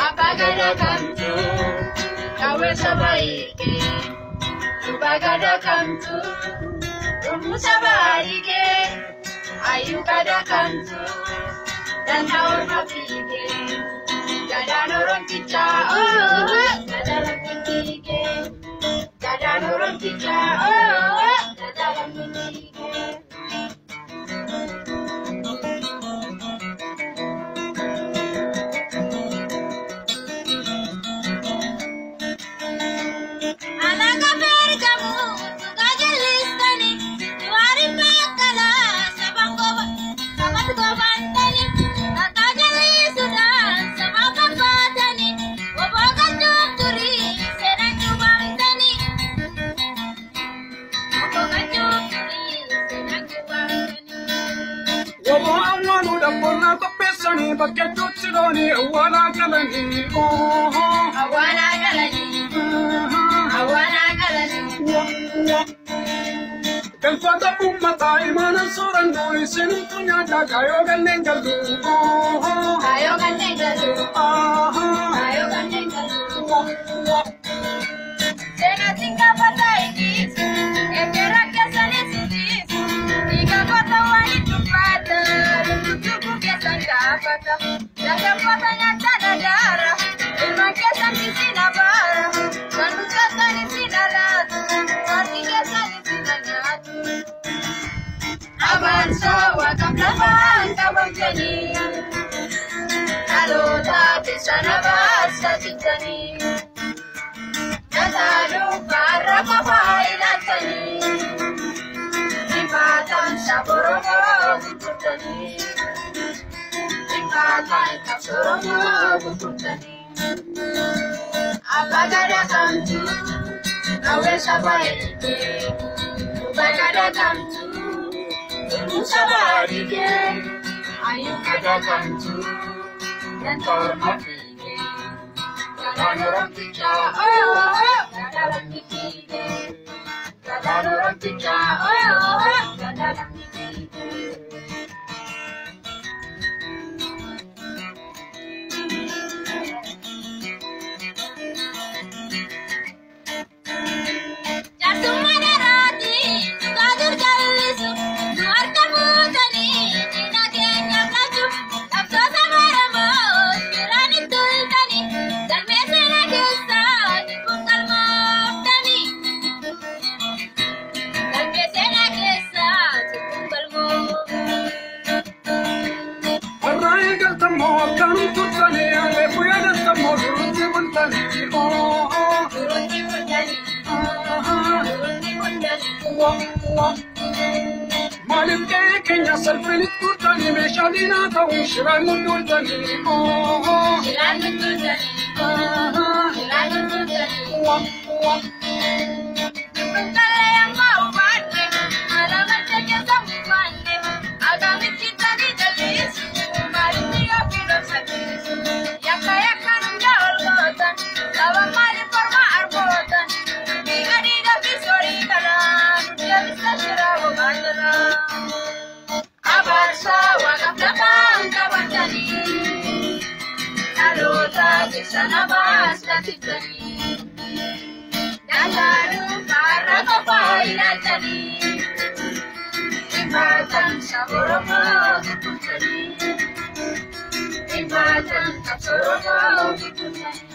Abagada kamtu, kawe sabaike. Abagada kamtu, umusabarike. Ayukada kamtu, dan haur mafike. Gada noron kicha, oh, gada rakitike. Gada noron kicha, oh, gada rakitike. Bakka tuuti awwaala galanii awwaala galanii awwaala galanii galfata uummataa imaanan soorannoo isintu nyaata kaayoo kanneen galtu kaayoo kanneen galtu kaayoo kanneen galtu seenaatiin gaafataa eegisu eegeera keessanis itiisu dhiiga goota waan itti Gafata, gafata nyata dadara, ilmakesa nisina bara, kanukasa nisina latu, katikesa nisina nyatu. Avanza wakamlavan kabamjani, alota tesana basta chitani, natalu barra mafailatani, nipatan saborogo kututani. Abagada kamtu, kawe sabaike. Abagada kamtu, umusabarike. Ayukada kamtu, dan haur mafike. Gada noron kicha, oh, gada rakitike. Gada noron kicha, oh, gada rakitike. Malim Kenya Salfini Turtani, Meshalina, Shiran Turtani, Shiran Turtani, Shiran sana basta chitani, nalalu para mafailatani, imatan saborogo kututani, imatan saborogo kututani.